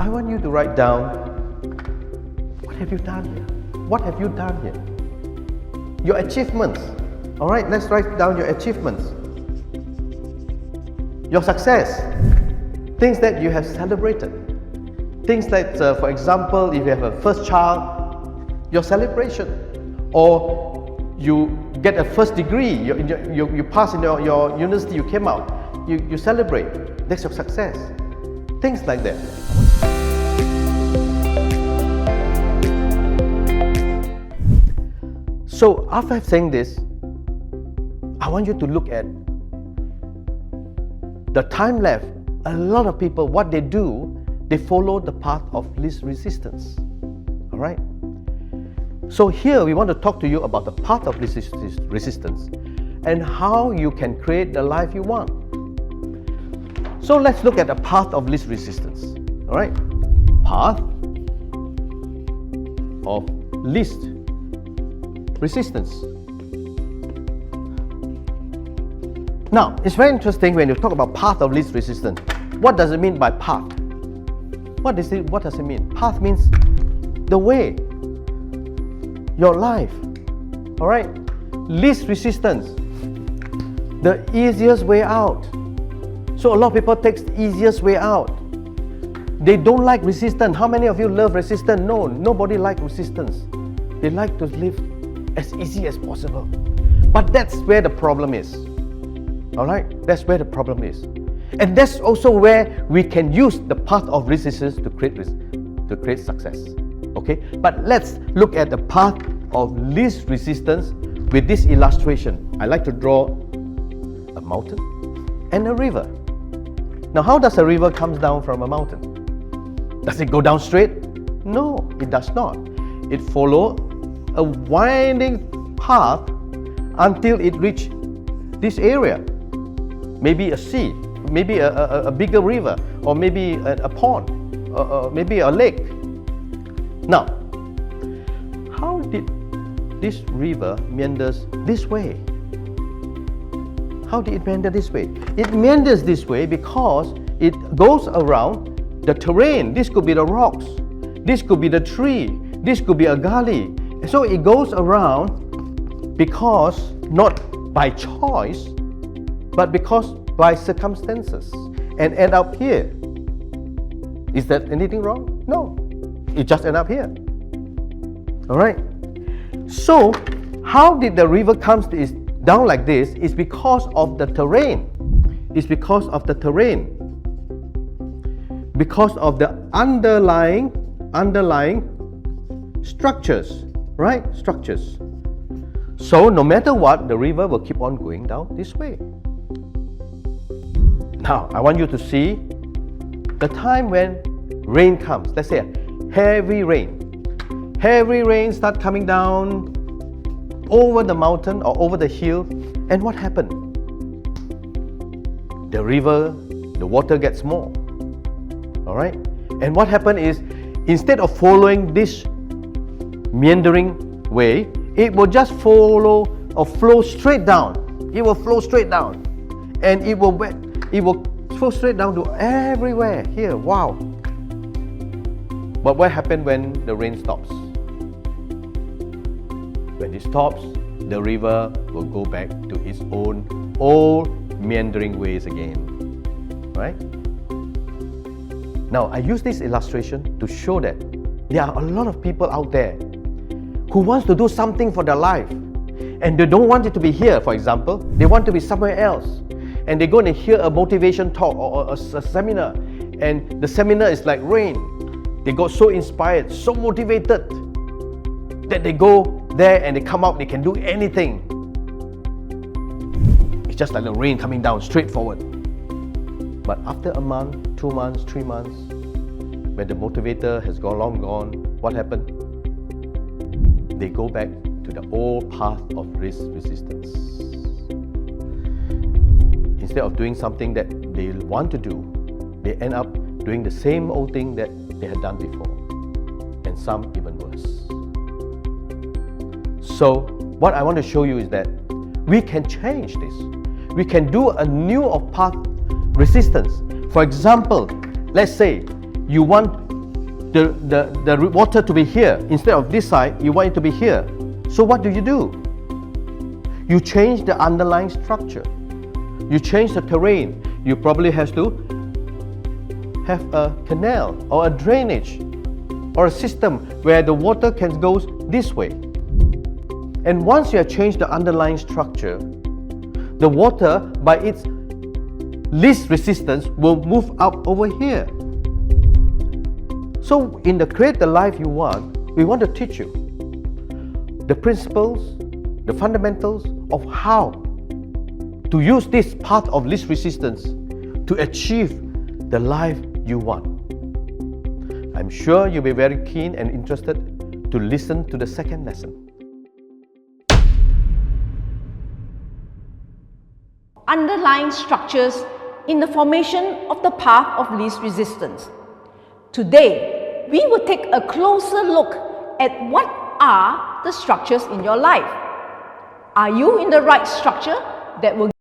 I want you to write down, what have you done here? What have you done here? Your achievements. All right, let's write down your achievements. Your success. Things that you have celebrated. Things like, for example, if you have a first child, your celebration. Or you get a first degree, you pass in your university, you came out, you celebrate. That's your success. Things like that. So after saying this, I want you to look at the time left. A lot of people, what they do, they follow the path of least resistance. All right? So here we want to talk to you about the path of least resistance and how you can create the life you want. So let's look at the path of least resistance. All right? Path of least resistance. Now, it's very interesting when you talk about path of least resistance. What does it mean by path? What does it mean? Path means the way, your life. All right? Least resistance, the easiest way out. So a lot of people take the easiest way out. They don't like resistance. How many of you love resistance? No, nobody likes resistance. They like to live as easy as possible. But that's where the problem is. All right? That's where the problem is. And that's also where we can use the path of resistance to create success. Okay? But let's look at the path of least resistance with this illustration. I like to draw a mountain and a river. Now, how does a river come down from a mountain? Does it go down straight? No, it does not. It follows a winding path until it reaches this area. Maybe a sea, maybe a bigger river, or maybe a pond, maybe a lake. Now, how did this river meanders this way? How did it meander this way? It meanders this way because it goes around the terrain. This could be the rocks, this could be the tree, this could be a gully. So it goes around because not by choice, but because by circumstances, and end up here. Is that anything wrong? No, it just end up here. All right. So how did the river come down like this? Is because of the terrain. It's because of the terrain. Because of the underlying structures, right? Structures. So no matter what, the river will keep on going down this way. Now, I want you to see the time when rain comes. Let's say heavy rain. Heavy rain start coming down over the mountain or over the hill. And what happened? The river, the water gets more. All right? And what happened is, instead of following this meandering way, it will just follow or flow straight down. It will flow straight down. And it will flow straight down to everywhere here. Wow. But what happens when the rain stops? When it stops, the river will go back to its own old meandering ways again. Right? Now, I use this illustration to show that there are a lot of people out there who wants to do something for their life, and they don't want it to be here, for example. They want to be somewhere else. And they're going to hear a motivation talk or a seminar, and the seminar is like rain. They got so inspired, so motivated that they go there and they come out, they can do anything. It's just like the rain coming down straight forward. But after a month, 2 months, 3 months, when the motivator has long gone, what happened? They go back to the old path of least resistance. Instead of doing something that they want to do, they end up doing the same old thing that they had done before, and some even worse. So what I want to show you is that we can change this. We can do a new path resistance. For example, let's say you want the water to be here. Instead of this side, you want it to be here. So what do? You change the underlying structure. You change the terrain. You probably have to have a canal or a drainage or a system where the water can go this way. And once you have changed the underlying structure, the water, by its least resistance, will move up over here. So in the Create the Life You Want, we want to teach you the principles, the fundamentals of how to use this path of least resistance to achieve the life you want. I'm sure you'll be very keen and interested to listen to the second lesson. Underlying structures in the formation of the path of least resistance. Today, we will take a closer look at what are the structures in your life. Are you in the right structure that will